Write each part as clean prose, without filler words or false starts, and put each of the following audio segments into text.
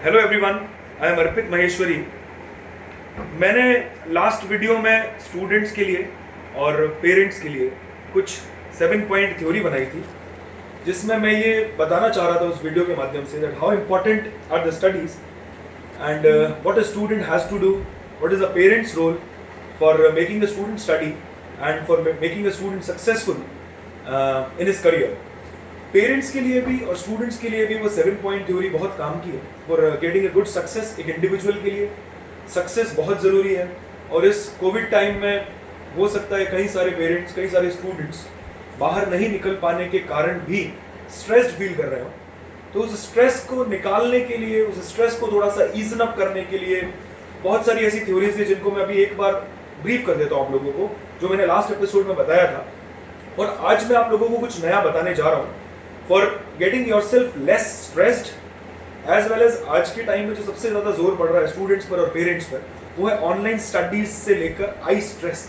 Hello everyone, I am अर्पित महेश्वरी। मैंने last video में students के लिए और पेरेंट्स के लिए कुछ 7 पॉइंट थ्योरी बनाई थी, जिसमें मैं ये बताना चाह रहा था उस वीडियो के माध्यम से that how important are the studies and what a student has to do, what is a parents role for making the student study and for making the student successful in his career. Parents के लिए भी और students के लिए भी वो 7 point theory बहुत काम की है for getting a good success. एक इंडिविजुअल के लिए सक्सेस बहुत ज़रूरी है, और इस कोविड टाइम में हो सकता है कई सारे पेरेंट्स, कई सारे स्टूडेंट्स बाहर नहीं निकल पाने के कारण भी स्ट्रेस्ड फील कर रहे हो। तो उस स्ट्रेस को निकालने के लिए, उस स्ट्रेस को थोड़ा सा ईजन अप करने के लिए बहुत सारी ऐसी थ्योरीज है जिनको मैं अभी एक बार ब्रीफ कर देता हूँ आप लोगों को, जो मैंने लास्ट एपिसोड में बताया था। और आज मैं आप लोगों को कुछ नया बताने जा रहा हूँ for getting yourself less stressed as well as. आज के टाइम में जो सबसे ज्यादा जोर पड़ रहा है स्टूडेंट्स पर और पेरेंट्स पर, वो है ऑनलाइन स्टडीज से लेकर आई स्ट्रेस।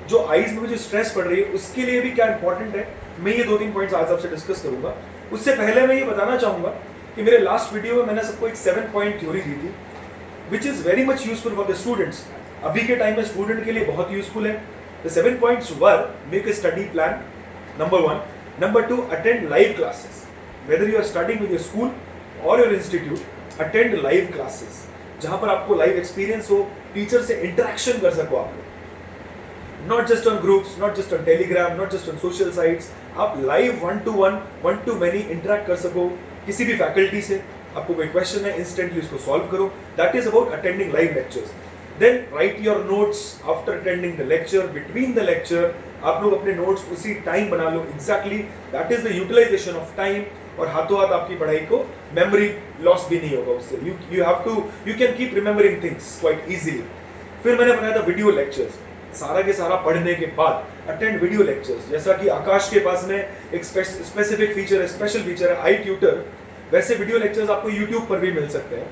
जो आईज में जो स्ट्रेस पड़ रही है उसके लिए भी क्या इंपॉर्टेंट है, मैं ये 2-3 पॉइंट्स आज आपसे डिस्कस करूंगा। उससे पहले मैं ये बताना चाहूंगा कि मेरे लास्ट वीडियो में मैंने सबको एक 7 पॉइंट थ्योरी दी थी which is very much useful for the students. अभी के टाइम में स्टूडेंट के लिए बहुत यूजफुल है। The 7 points were: make a study plan, number 1. Number 2, attend live classes. Whether you are studying with your school or your institute, attend live classes. जहां पर आपको लाइव एक्सपीरियंस हो, टीचर से इंटरेक्शन कर सको आप लोग। Not just on groups, not just on Telegram, not just on social sites. आप लाइव 1-to-1, 1-to-many इंटरेक्ट कर सको किसी भी फैकल्टी से। आपको कोई क्वेश्चन है, इंस्टेंटली उसको सॉल्व करो। That is about attending live lectures. Then write your notes after attending the lecture. Between the lecture आप लोग अपने नोट्स उसी टाइम बना लो। Exactly that is the utilisation of time. और हाथों हाथ आपकी पढ़ाई को मेमोरी लॉस भी नहीं होगा उससे। You have to, you can keep remembering things quite easily. फिर मैंने बनाया था वीडियो लेक्चर्स। सारा के सारा पढ़ने के बाद अटेंड वीडियो लेक्चर्स। जैसा कि आकाश के पास में एक स्पेसिफिक फीचर है, स्पेशल फीचर है आई ट्यूटर, वैसे वीडियो लेक्चर्स आपको यूट्यूब पर भी मिल सकते हैं।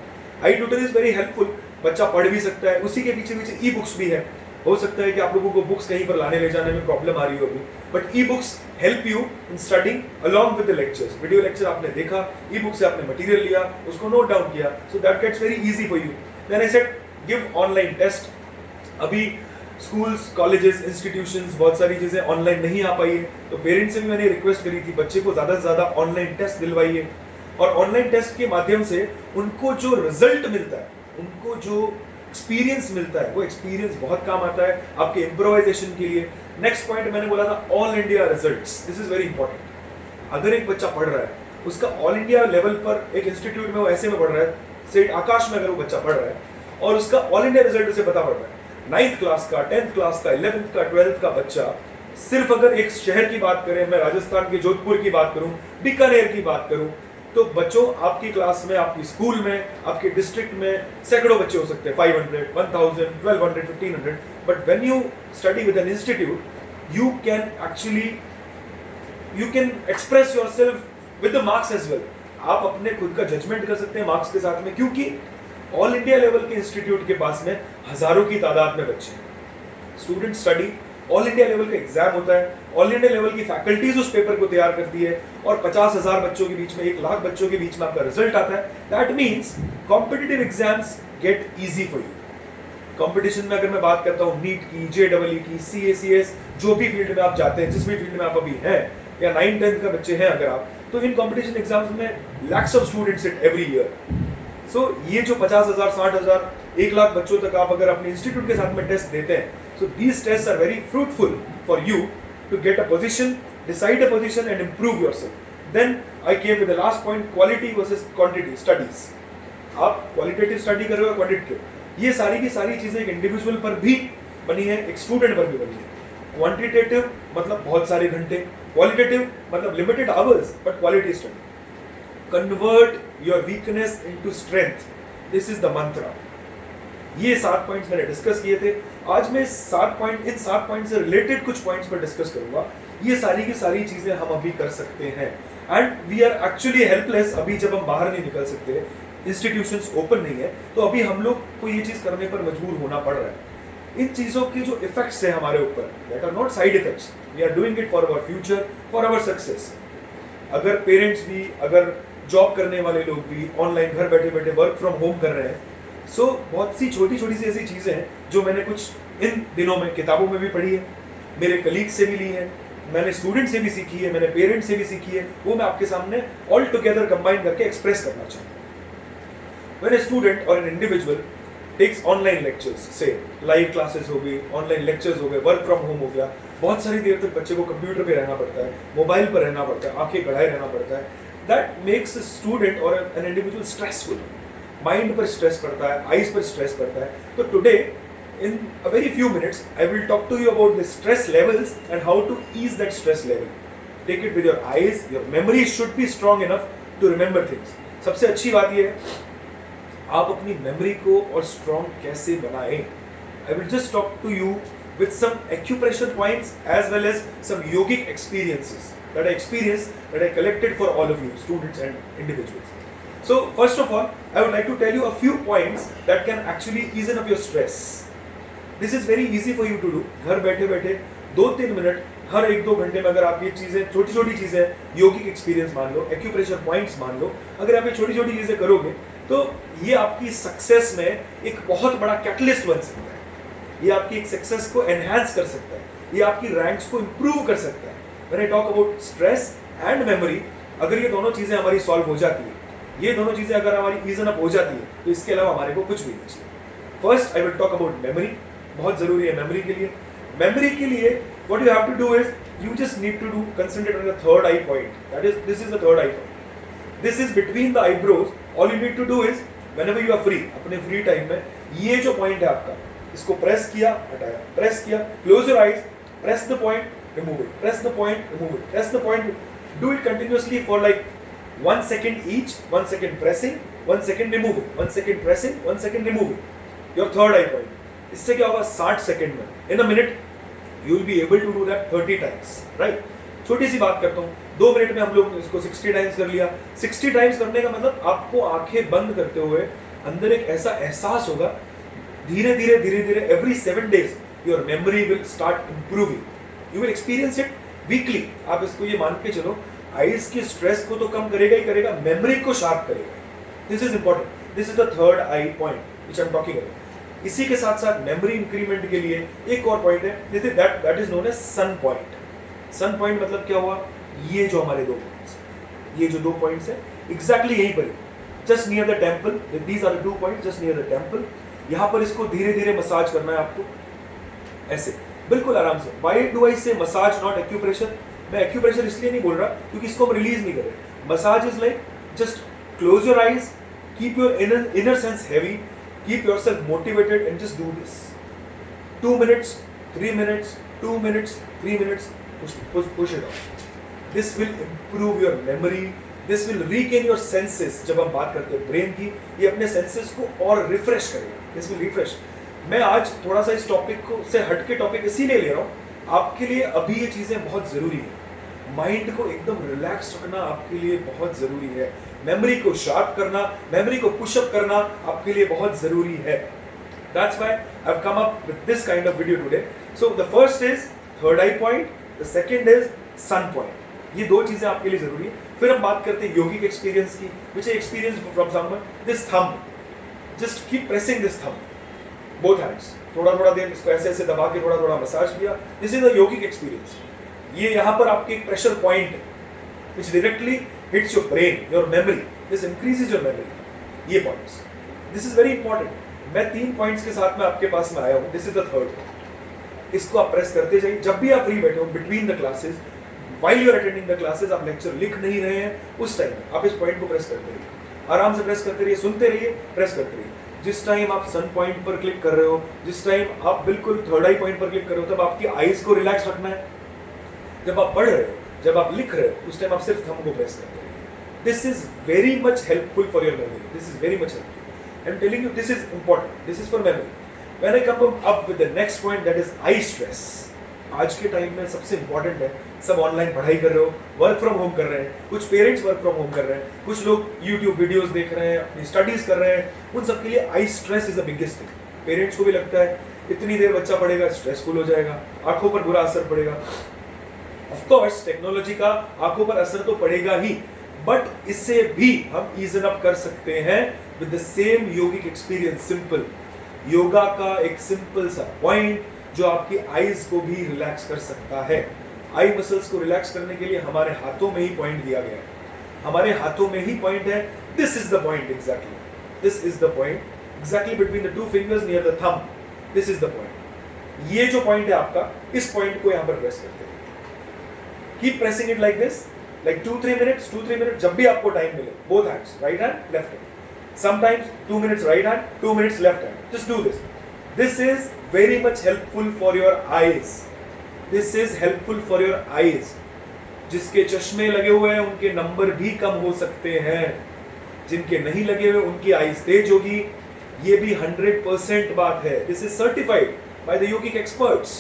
आई ट्यूटर इज वेरी हेल्पफुल, बच्चा पढ़ भी सकता है। उसी के पीछे पीछे ई बुक्स भी है। हो सकता है कि आप लोगों को बुक्स कहीं पर लाने ले जाने में प्रॉब्लम आ रही हो अभी, but e books help you in studying along with the lectures. Video lecture आपने देखा, ई बुक से आपने मटेरियल लिया, उसको नोट डाउन किया, so that gets very easy for you. Then I said give online test. अभी स्कूल्स, कॉलेजेस, इंस्टीट्यूशंस बहुत सारी चीजें ऑनलाइन नहीं आ पाई है, तो पेरेंट्स से भी मैंने रिक्वेस्ट करी थी बच्चे को ज्यादा से ज्यादा ऑनलाइन टेस्ट दिलवाइए। और ऑनलाइन टेस्ट के माध्यम से उनको जो रिजल्ट मिलता है, उनको जो एक्सपीरियंस मिलता है, वो एक्सपीरियंस बहुत काम आता है आपके इम्प्रोवाइजेशन के लिए। नेक्स्ट पॉइंट मैंने बोला था all India results. This is very important. अगर एक बच्चा पढ़ रहा है, उसका ऑल इंडिया लेवल पर एक इंस्टीट्यूट में वो ऐसे में पढ़ रहा है, सेठ आकाश में अगर वो बच्चा पढ़ रहा है और उसका ऑल इंडिया रिजल्ट उसे पता पड़ रहा है, 9th क्लास का, 10th क्लास का, 11th का, 12th का बच्चा, सिर्फ अगर एक शहर की बात करें, मैं राजस्थान के जोधपुर की बात करूं, बीकानेर की बात करूं, तो बच्चों आपकी क्लास में, आपकी स्कूल में, आपके डिस्ट्रिक्ट में सैकड़ों बच्चे हो सकते हैं, 500, 1000, 1200, 1500। But when you study with an institute, you can actually, you can express yourself with the marks as well. आप अपने खुद का जजमेंट कर सकते हैं मार्क्स के साथ में, क्योंकि ऑल इंडिया लेवल के इंस्टीट्यूट के पास में हजारों की तादाद में बच्चे हैं। Student study, all India level का एग्जाम होता है, ऑल इंडिया लेवल की फैकल्टीज उस पेपर को तैयार करती है, और 50,000 बच्चों के बीच में, 1 लाख बच्चों के बीच में आपका रिजल्ट आता है। That means competitive exams gate easy for you. Competition में अगर मैं बात करता हूँ नीट की, जेईई की, सीएसीएस, जो भी फील्ड में आप जाते हैं, जिस भी फील्ड में आप अभी हैं, या 9th-10th का बच्चे हैं अगर आप, तो इन कॉम्पिटिशन एग्जाम्स में lakhs of students sit every year. So ये जो 50,000, 60,000, 1 लाख बच्चों तक आप अगर अपने इंस्टीट्यूट के साथ में टेस्ट देते हैं, so these tests are very fruitful for you to get a position, decide a position and improve yourself. Then I came with the last point, quality versus quantity studies. आप qualitative study कर रहे हो, quantitative, ये सारी की सारी चीजें एक इंडिविजुअल पर भी बनी है, एक स्टूडेंट पर भी बनी है। क्वांटिटेटिव मतलब बहुत सारे घंटे, क्वालिटेटिव मतलब limited hours, but quality study. Convert your weakness into strength, this is the मंत्र। ये 7 पॉइंट्स मैंने डिस्कस किए थे। आज मैं इन 7 पॉइंट से रिलेटेड कुछ पॉइंट्स पर डिस्कस करूंगा। ये सारी की सारी चीजें हम अभी कर सकते हैं, and we are actually helpless. अभी जब हम बाहर नहीं निकल सकते, इंस्टीट्यूशंस ओपन नहीं है, तो अभी हम लोग को ये चीज करने पर मजबूर होना पड़ रहा है। इन चीजों के जो इफेक्ट्स है हमारे ऊपर, that are not side effects, we are doing it for our future, for our success. अगर पेरेंट्स भी, अगर जॉब करने वाले लोग भी ऑनलाइन घर बैठे बैठे वर्क फ्रॉम होम कर रहे हैं। सो बहुत सी छोटी छोटी सी ऐसी चीज़ें हैं जो मैंने कुछ इन दिनों में किताबों में भी पढ़ी है, मेरे कलीग से भी ली है, मैंने स्टूडेंट से भी सीखी है, मैंने पेरेंट्स से भी सीखी है, वो मैं आपके सामने ऑल टुगेदर कंबाइन करके एक्सप्रेस करना चाहूँगा। When a student or an individual takes online lectures, say live classes हो गई, online lectures हो गए, work from home हो गया, बहुत सारी देर तक बच्चे को कंप्यूटर पे रहना पड़ता है, मोबाइल पर रहना पड़ता है, आंखें गड़ाए रहना पड़ता है, that makes a student or an individual stressful. Mind पर स्ट्रेस पड़ता है, आईज पर स्ट्रेस पड़ता है। तो today in a very few minutes I will talk to you about the stress levels and how to ease that stress level. Take it with your eyes, your memory should be strong enough to remember things. सबसे अच्छी बात ये है आप अपनी memory को और strong कैसे बनाएं। I will just talk to you with some acupressure points as well as some yogic experiences that I collected for all of you students and individuals. So first of all I would like to tell you a few points that can actually ease up your stress. This is very easy for you to do. घर बैठे बैठे 2-3 minute हर 1-2 घंटे में अगर आप ये चीजें छोटी छोटी चीजें योगिक एक्सपीरियंस मान लो, एक्यूप्रेशर पॉइंट्स मान लो, अगर आप ये छोटी छोटी चीजें करोगे तो ये आपकी सक्सेस में एक बहुत बड़ा कैटलिस्ट बन सकता है। ये आपकी एक सक्सेस को एनहांस कर सकता है, ये आपकी रैंक्स को इंप्रूव कर सकता है। When I talk about stress and memory, अगर ये दोनों चीजें हमारी सॉल्व हो जाती है, ये दोनों चीजें अगर हमारी ईजन अप हो जाती है, तो इसके अलावा हमारे को कुछ भी नहीं चाहिए। First I will talk about memory. बहुत जरूरी है मेमोरी के लिए। मेमोरी के लिए what you have to do is you just need to concentrate on the third eye point. This is the third eye point. This is between the eyebrows. All you need to do is whenever you are free, अपने free time में ये जो point है आपका, इसको press किया, हटाया, press किया, close your eyes, press the point, remove it, press the point, remove it, press the point. Do it continuously for like 1 second each. 1 second pressing, 1 second removing, 1 second pressing, 1 second removing. Your third eye point. इससे क्या होगा 60 second में, in a minute you will be able to do that 30 times, right? छोटी सी बात करता हूँ, 2 minute में हम लोग इसको 60 टाइम्स कर लिया। 60 टाइम्स करने का मतलब आपको आंखें बंद करते हुए अंदर एक ऐसा एहसास होगा, धीरे धीरे धीरे धीरे every 7 days your memory will start improving. You will experience it weekly. आप इसको ये मान के चलो, आईज की स्ट्रेस को तो कम करेगा ही करेगा, मेमोरी को शार्प करेगा। This is important. This is the third eye point which I am talking about. इसी के साथ साथ मेमोरी इंक्रीमेंट के लिए एक और पॉइंट है, that is known as sun point. Sun point मतलब क्या हुआ? ये जो हमारे 2 पॉइंट्स, ये जो 2 पॉइंट्स है, एग्जैक्टली यहीं पर, just near the temple. These are the 2 points just near the temple. यहाँ पर इसको धीरे धीरे मसाज करना है आपको, ऐसे बिल्कुल आराम से। Why do I say massage not acupressure? मैं acupressure इसलिए नहीं बोल रहा क्योंकि इसको हम रिलीज नहीं कर रहे। Massage is like just close your eyes, keep your inner sense heavy, keep yourself motivated and just do this. 2 minutes, 3 minutes, 2 minutes, 3 minutes, push it off. This will improve your memory. This will regain your senses. जब हम बात करते हैं brain की, ये अपने senses को और रिफ्रेश करेगा। This will refresh. मैं आज थोड़ा सा इस टॉपिक को से हटके टॉपिक इसीलिए ले रहा हूँ, आपके लिए अभी ये चीजें बहुत जरूरी है। माइंड को एकदम रिलैक्स रखना आपके लिए बहुत जरूरी है। मेमोरी को शार्प करना, मेमोरी को पुश अप करना आपके लिए बहुत जरूरी है। That's why I've come up with this kind of video today. So the first is third eye point, the second is sun point. ये 2 चीजें आपके लिए जरूरी है। फिर हम बात करते हैं योगिक एक्सपीरियंस की, which I experienced from someone. This thumb, just keep pressing this thumb. Both hands. थोड़ा थोड़ा देर इसको ऐसे ऐसे दबा के थोड़ा थोड़ा मसाज किया। This is a yogic experience. ये यहाँ पर आपके एक प्रेशर पॉइंट है, which directly hits your brain, your memory. This increases your memory. ये points. This is very important. मैं 3 points के साथ में आपके पास में आया हूँ। This is the third point. इसको आप प्रेस करते जाइए जब भी आप फ्री बैठे हो, between the classes, while you are attending the classes, आप लेक्चर लिख नहीं रहे हैं, उस टाइम आप इस पॉइंट को प्रेस करते रहिए, आराम से प्रेस करते रहिए, सुनते रहिए, प्रेस करते रहिए। जिस टाइम आप सन पॉइंट पर क्लिक कर रहे हो, जिस टाइम आप बिल्कुल थर्ड आई पॉइंट पर क्लिक कर रहे हो, तब आपकी आईज को रिलैक्स रखना है। जब आप पढ़ रहे हो, जब आप लिख रहे हो, उस टाइम आप सिर्फ थंब को प्रेस करते रहिए। This is very much helpful for your memory. This is very much helpful. I am telling you, this is important. This is for memory. When I come up with the next point, that is I stress. आज के time में सबसे important है। सब online पढ़ाई कर रहे हो, वर्क फ्रॉम होम कर रहे हैं, कुछ पेरेंट्स वर्क फ्रॉम होम कर रहे हैं, कुछ लोग यूट्यूब वीडियोस देख रहे हैं, अपनी स्टडीज कर रहे हैं। उन सबके लिए आई stress is the biggest thing. Parents को भी लगता है इतनी देर बच्चा पढ़ेगा, स्ट्रेसफुल हो जाएगा, आंखों पर बुरा असर पड़ेगा। ऑफ कोर्स टेक्नोलॉजी का आंखों पर असर तो पड़ेगा ही, बट इससे भी हम ईजन अप कर सकते हैं with the same yogic experience. Simple yoga का एक सिंपल सा पॉइंट जो आपकी आईज को भी रिलैक्स कर सकता है। आई मसल्स को रिलैक्स करने के लिए हमारे हाथों में ही पॉइंट दिया गया है, हमारे हाथों में ही पॉइंट है। This is the point exactly, this is the point exactly between the two fingers near the thumb, this is the point. ये जो पॉइंट है आपका, इस पॉइंट को यहां पर प्रेस करते हैं। Keep pressing it like this, like 2-3 minutes, जब भी आपको टाइम मिले, both hands, right hand, left hand. Sometimes 2 minutes right hand, 2 minutes left hand. Just do this. This is very much helpful for your eyes. This is helpful for your eyes. जिसके चश्मे लगे हुए हैं उनके number भी कम हो सकते हैं, जिनके नहीं लगे हुए उनकी आईज तेज होगी। ये भी 100% बात है। This is certified by the yogic experts.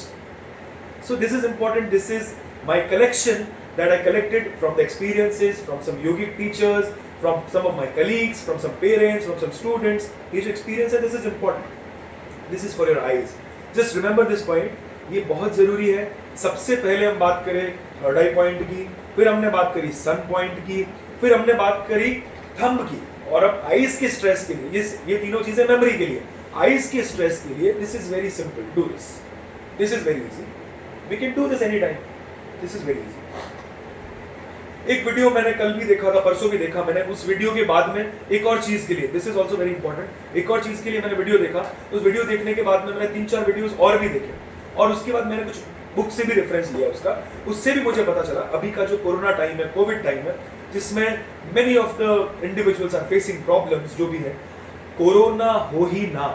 So this is important. This is my collection that I collected from the experiences, from some yogic teachers, from some of my colleagues, from some parents, from some students. Each experience, this is important. This is for your eyes. Just remember this point. ये बहुत जरूरी है। सबसे पहले हम बात करें third I point की, फिर हमने बात करी सन पॉइंट की, फिर हमने बात करी थंब की, और अब आईज के स्ट्रेस के लिए ये तीनों चीजें मेमोरी के लिए। आईज के स्ट्रेस के लिए this is very simple, do this, this is very easy, we can do this any time, this is very easy. एक वीडियो मैंने कल भी देखा था, परसों भी देखा मैंने, उस वीडियो के बाद में एक और चीज के लिए, this is also very important, एक और चीज के लिए मैंने वीडियो देखा। उस वीडियो देखने के बाद में मैंने 3-4 वीडियोस और भी देखे, और उसके बाद मैंने कुछ बुक से भी रेफरेंस लिया उसका, उससे भी मुझे पता चला अभी का जो कोरोना टाइम है, कोविड टाइम है, जिसमें many of the individuals are facing problems, जो भी है, कोरोना हो ही ना,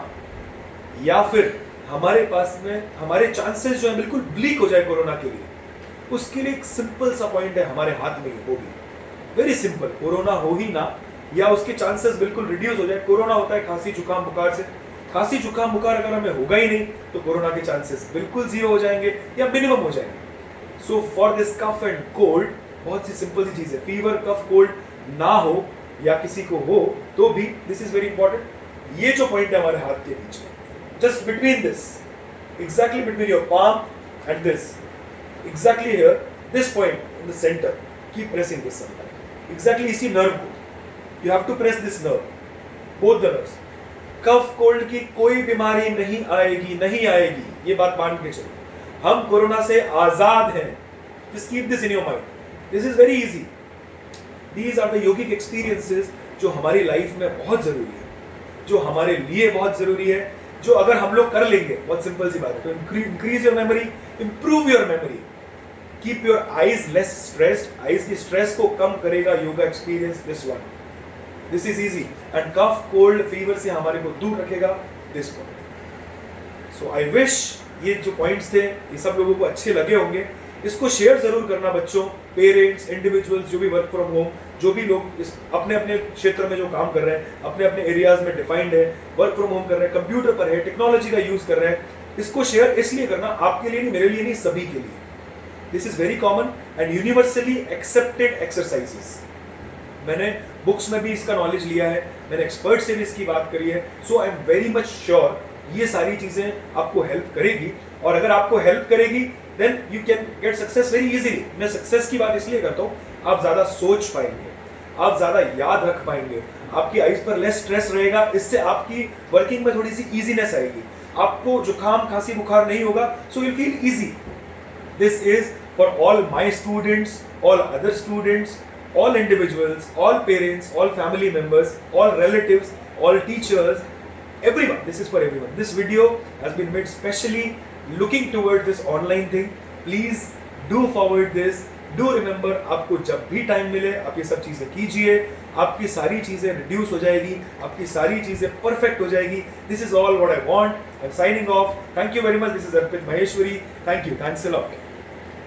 या फिर हमारे पास में हमारे चांसेस जो है बिल्कुल ब्लीक हो जाए कोरोना के लिए, उसके लिए एक सिंपल सा पॉइंट है हमारे हाथ में ही, वो भी वेरी सिंपल। कोरोना हो ही ना, या उसके चांसेस बिल्कुल रिड्यूस हो जाए। कोरोना होता है खांसी जुकाम बुखार से, खांसी जुकाम बुखार अगर हमें होगा ही नहीं तो कोरोना के चांसेस बिल्कुल जीरो हो जाएंगे या मिनिमम हो जाएंगे। So for this cough and cold, बहुत सी सिंपल सी चीज है, फीवर कफ कोल्ड ना हो या किसी को हो तो भी, दिस इज वेरी इंपॉर्टेंट। ये जो पॉइंट है हमारे हाथ के बीच में, just between this, exactly between your palm and this, exactly here, this point in the center, keep pressing this sometime, exactly इसी nerve को, you have to press this nerve, both the nerves। Cough cold की कोई बीमारी नहीं आएगी, नहीं आएगी, ये बात मान के चलो, हम कोरोना से आजाद हैं। just keep this in your mind, this is very easy, these are the yogic experiences जो हमारी लाइफ में बहुत जरूरी है, जो हमारे लिए बहुत जरूरी है, जो अगर हम लोग कर लेंगे, बहुत सिंपल सी बात है, तो increase your memory, improve your memory, keep your eyes less stressed, eyes की स्ट्रेस को कम करेगा yoga experience, this one, this is easy, and cough cold fever से हमारे को दूर रखेगा, this one. So I wish ये जो पॉइंट्स थे ये सब लोगों को अच्छे लगे होंगे। इसको शेयर जरूर करना बच्चों, पेरेंट्स, इंडिविजुअल्स जो भी वर्क फ्रॉम होम, जो भी लोग इस अपने अपने क्षेत्र में जो काम कर रहे हैं, अपने अपने एरियाज में डिफाइंड है, वर्क फ्रॉम होम कर रहे हैं, कंप्यूटर पर है, टेक्नोलॉजी का यूज कर रहे हैं, इसको शेयर इसलिए करना, आपके लिए नहीं, मेरे लिए नहीं, सभी के लिए। This is very common and universally accepted exercises. मैंने बुक्स में भी इसका नॉलेज लिया है, मैंने एक्सपर्ट से भी इसकी बात करी है, so I am very much sure ये सारी चीजें आपको हेल्प करेगी, और अगर आपको हेल्प करेगी then you can get success very easily. मैं सक्सेस की बात इसलिए करता हूँ, आप ज्यादा सोच पाएंगे, आप ज्यादा याद रख पाएंगे, आपकी आईज पर लेस स्ट्रेस रहेगा, इससे आपकी वर्किंग में थोड़ी सी इजीनेस आएगी, आपको जुकाम खांसी बुखार नहीं होगा, so you feel easy. This is for all my students, all other students, all individuals, all parents, all family members, all relatives, all teachers, everyone. This is for everyone. This video has been made specially looking toward this online thing. Please do forward this. Do remember, आपको जब भी time मिले आप ये सब चीजें कीजिए, आपकी सारी चीजें रिड्यूस हो जाएगी, आपकी सारी चीजें परफेक्ट हो जाएगी। This is all what I want. I'm signing off. Thank you very much. This is Arpit Maheshwari. Thank you. Thanks a lot.